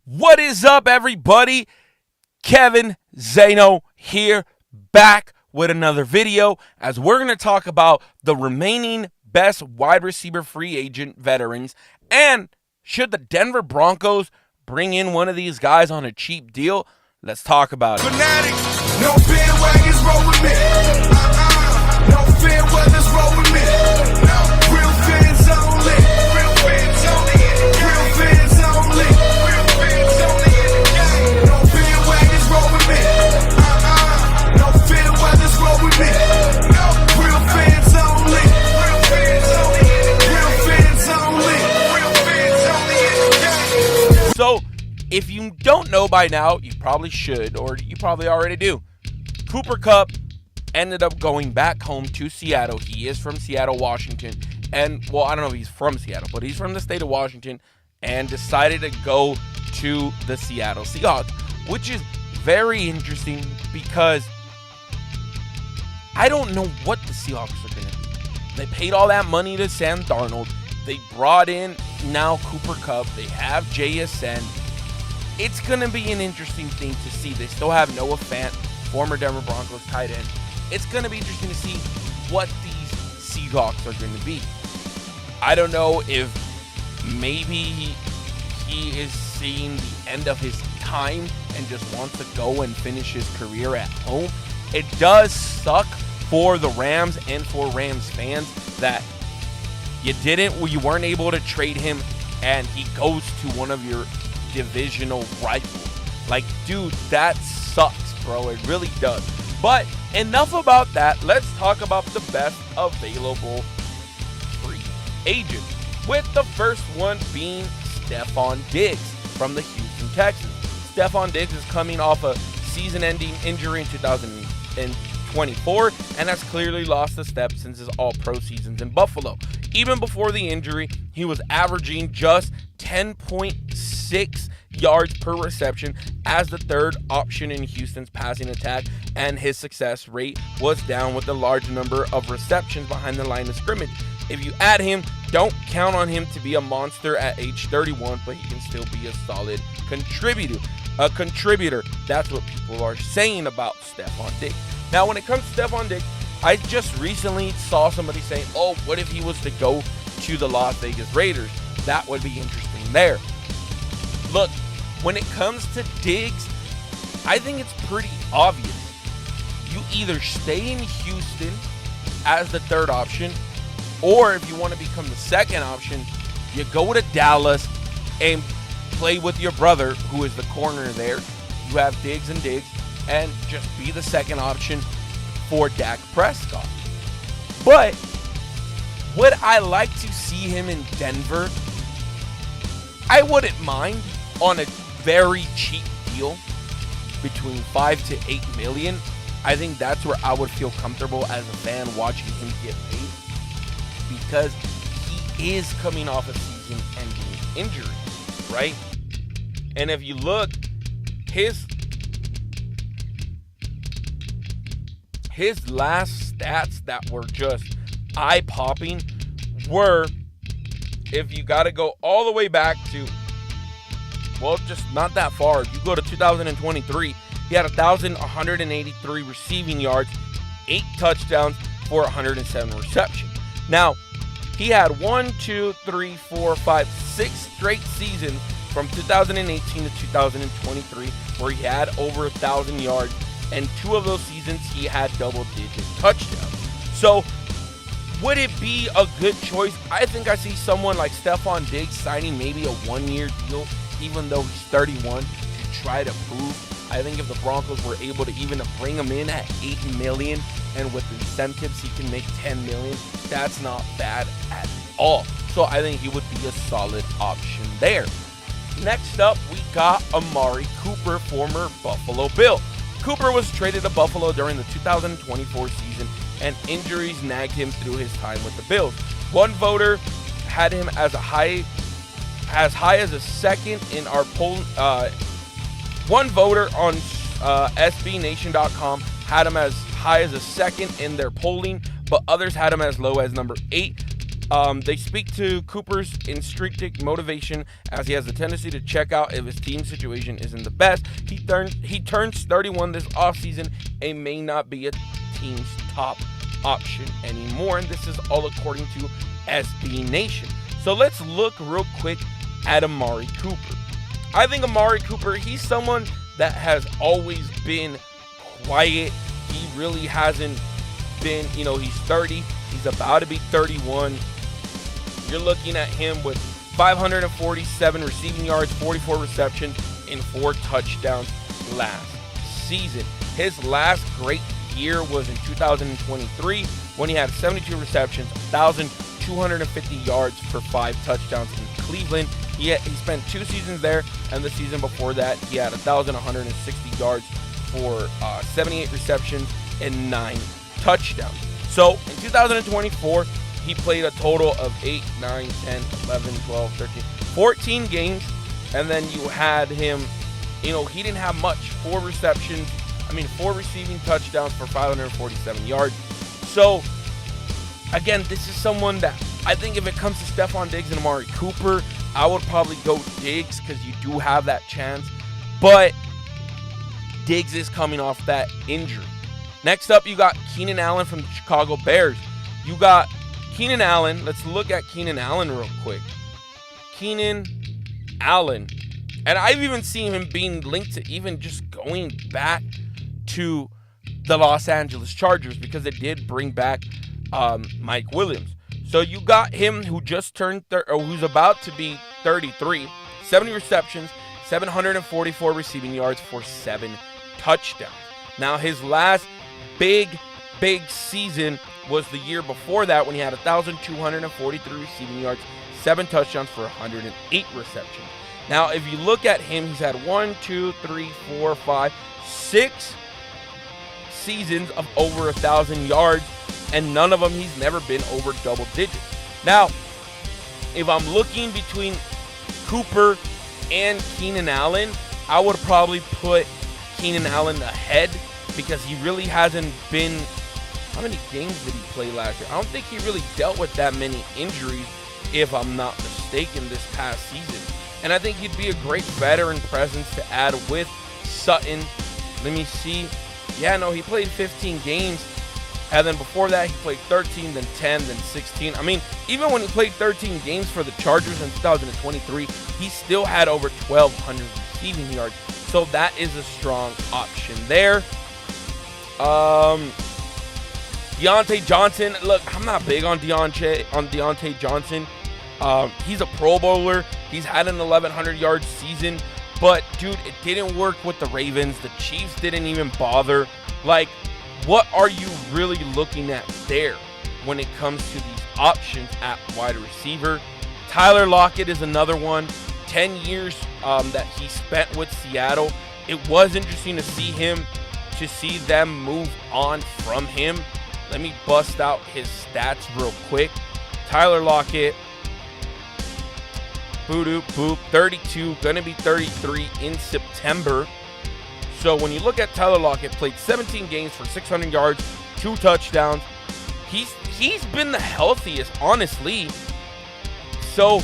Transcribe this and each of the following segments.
What is up, everybody? Kevin Zano here, back with another video as we're going to talk about the remaining best wide receiver free agent veterans, and should the Denver Broncos bring in one of these guys on a cheap deal? Let's talk about it. Fanatic, no bandwagons roll with me. No fair weathers roll with me. Real fans only. Real fans only. Real fans only. Real fans only in the game. No bandwagons roll with me. No fair weathers roll with me. Real fans only. Real fans only. Real fans only. Real fans only in the game. So, if you don't know by now, you probably should, or you probably already do. Cooper Kupp ended up going back home to Seattle. He is from Seattle, Washington. And, well, I don't know if he's from Seattle, but he's from the state of Washington and decided to go to the Seattle Seahawks, which is very interesting because I don't know what the Seahawks are going to do. They paid all that money to Sam Darnold. They brought in now Cooper Kupp. They have JSN. It's going to be an interesting thing to see. They still have Noah Fant, former Denver Broncos tight end. It's going to be interesting to see what these Seahawks are going to be. I don't know if maybe he is seeing the end of his time and just wants to go and finish his career at home. It does suck for the Rams and for Rams fans that you weren't able to trade him and he goes to one of your divisional rivals. Like, dude, that sucks, bro. It really does. But enough about that. Let's talk about the best available free agents, with the first one being Stefon Diggs from the Houston Texans. Stefon Diggs is coming off a season-ending injury in 2024 and has clearly lost a step since his all-pro seasons in Buffalo. Even before the injury, he was averaging just 10.6 yards per reception as the third option in Houston's passing attack, and his success rate was down with a large number of receptions behind the line of scrimmage. If you add him, don't count on him to be a monster at age 31, but he can still be a solid contributor. That's what people are saying about Stefon Diggs. Now, when it comes to Stefon Diggs, I just recently saw somebody saying, oh, what if he was to go to the Las Vegas Raiders? That would be interesting there. Look, when it comes to Diggs, I think it's pretty obvious. You either stay in Houston as the third option, or if you want to become the second option, you go to Dallas and play with your brother, who is the corner there. You have Diggs, and just be the second option for Dak Prescott. But would I like to see him in Denver? I wouldn't mind on a very cheap deal between 5 to 8 million. I think that's where I would feel comfortable as a fan watching him get paid, because he is coming off a season-ending injury, right? And if you look, his last stats that were just eye-popping were, if you got to go all the way back to, well, just not that far. If you go to 2023, he had 1,183 receiving yards, 8 touchdowns for 107 receptions. Now, he had 6 straight seasons from 2018 to 2023 where he had over 1,000 yards, and 2 of those seasons he had double-digit touchdowns. So, would it be a good choice? I think I see someone like Stefon Diggs signing maybe a 1-year deal, even though he's 31, to try to prove. I think if the Broncos were able to even bring him in at $8 million, and with incentives he can make $10 million, that's not bad at all. So I think he would be a solid option there. Next up, we got Amari Cooper, former Buffalo Bill. Cooper was traded to Buffalo during the 2024 season, and injuries nagged him through his time with the Bills. One voter had him as high as a second in our poll. One voter on SBNation.com had him as high as a second in their polling, but others had him as low as number 8. They speak to Cooper's intrinsic motivation, as he has a tendency to check out if his team situation isn't the best. He turns 31 this offseason and may not be a team's top option anymore. And this is all according to SB Nation. So let's look real quick at Amari Cooper. I think Amari Cooper, he's someone that has always been quiet. He really hasn't been, he's 30. He's about to be 31. You're looking at him with 547 receiving yards, 44 receptions, and 4 touchdowns last season. His last great year was in 2023 when he had 72 receptions, 1,250 yards for 5 touchdowns in Cleveland. He spent 2 seasons there, and the season before that, he had 1,160 yards for 78 receptions and 9 touchdowns. So in 2024, he played a total of 8, 9, 10, 11, 12, 13, 14 games. And then you had him, he didn't have much. 4 receiving touchdowns for 547 yards. So, again, this is someone that I think if it comes to Stefon Diggs and Amari Cooper, I would probably go Diggs because you do have that chance. But Diggs is coming off that injury. Next up, you got Keenan Allen from the Chicago Bears. You got Keenan Allen. Let's look at Keenan Allen real quick. Keenan Allen. And I've even seen him being linked to even just going back to the Los Angeles Chargers because it did bring back Mike Williams. So you got him who just turned, who's about to be 33, 70 receptions, 744 receiving yards for 7 touchdowns. Now his last big season was the year before that when he had 1,243 receiving yards, 7 touchdowns for 108 receptions. Now, if you look at him, he's had 6 seasons of over 1,000 yards, and none of them he's never been over double digits. Now, if I'm looking between Cooper and Keenan Allen, I would probably put Keenan Allen ahead because he really hasn't been. How many games did he play last year? I don't think he really dealt with that many injuries, if I'm not mistaken, this past season. And I think he'd be a great veteran presence to add with Sutton. Let me see. Yeah, no, he played 15 games. And then before that, he played 13, then 10, then 16. I mean, even when he played 13 games for the Chargers in 2023, he still had over 1,200 receiving yards. So that is a strong option there. Deontay Johnson. Look, I'm not big on Deontay Johnson. He's a Pro Bowler. He's had an 1,100-yard season. But, dude, it didn't work with the Ravens. The Chiefs didn't even bother. Like, what are you really looking at there when it comes to these options at wide receiver? Tyler Lockett is another one. 10 years that he spent with Seattle. It was interesting to see them move on from him. Let me bust out his stats real quick. Tyler Lockett, boop, 32, gonna be 33 in September. So when you look at Tyler Lockett, played 17 games for 600 yards, 2 touchdowns. He's been the healthiest, honestly. So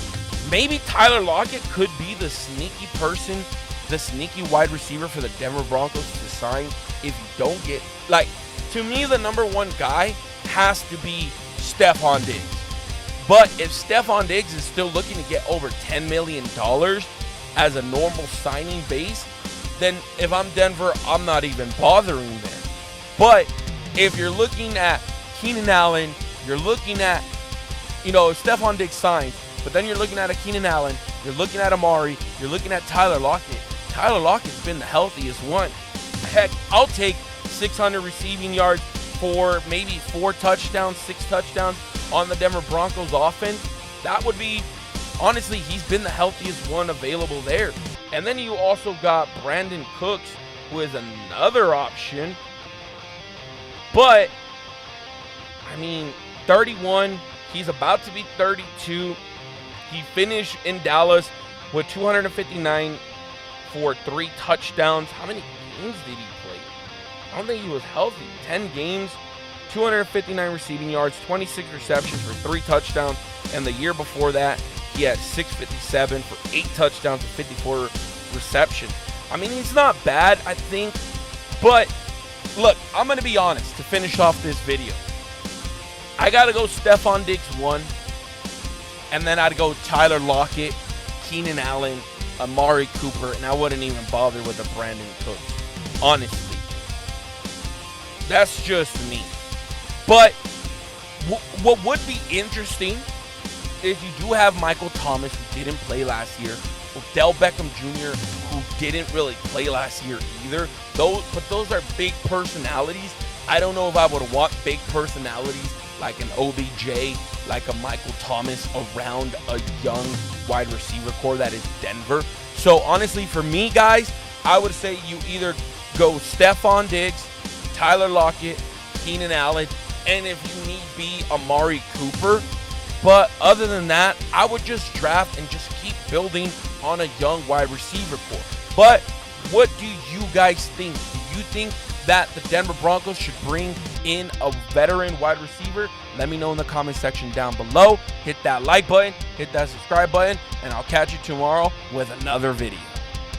maybe Tyler Lockett could be the sneaky person, the sneaky wide receiver for the Denver Broncos to sign if you don't get, like, to me, the number one guy has to be Stefon Diggs. But if Stefon Diggs is still looking to get over $10 million as a normal signing base, then if I'm Denver, I'm not even bothering them. But if you're looking at Keenan Allen, you're looking at, if Stefon Diggs signs, but then you're looking at a Keenan Allen, you're looking at Amari, you're looking at Tyler Lockett. Tyler Lockett's been the healthiest one. Heck, I'll take 600 receiving yards for maybe 4 touchdowns, 6 touchdowns on the Denver Broncos offense. That would be, honestly, he's been the healthiest one available there. And then you also got Brandin Cooks, who is another option. But, 31, he's about to be 32. He finished in Dallas with 259 for 3 touchdowns. How many games did he play? I don't think he was healthy. 10 games, 259 receiving yards, 26 receptions for 3 touchdowns. And the year before that, he had 657 for 8 touchdowns and 54 receptions. I mean, he's not bad, I think. But, look, I'm going to be honest to finish off this video. I got to go Stefon Diggs 1. And then I'd go Tyler Lockett, Keenan Allen, Amari Cooper, and I wouldn't even bother with the Brandin Cooks. Honestly. That's just me. But what would be interesting is you do have Michael Thomas, who didn't play last year. Odell Beckham Jr., who didn't really play last year either. Those are big personalities. I don't know if I would want big personalities like an OBJ, like a Michael Thomas around a young wide receiver core that is Denver. So honestly, for me, guys, I would say you either go Stefon Diggs, Tyler Lockett, Keenan Allen, and if you need be, Amari Cooper. But other than that, I would just draft and just keep building on a young wide receiver core. But what do you guys think? Do you think that the Denver Broncos should bring in a veteran wide receiver? Let me know in the comment section down below. Hit that like button, hit that subscribe button, and I'll catch you tomorrow with another video.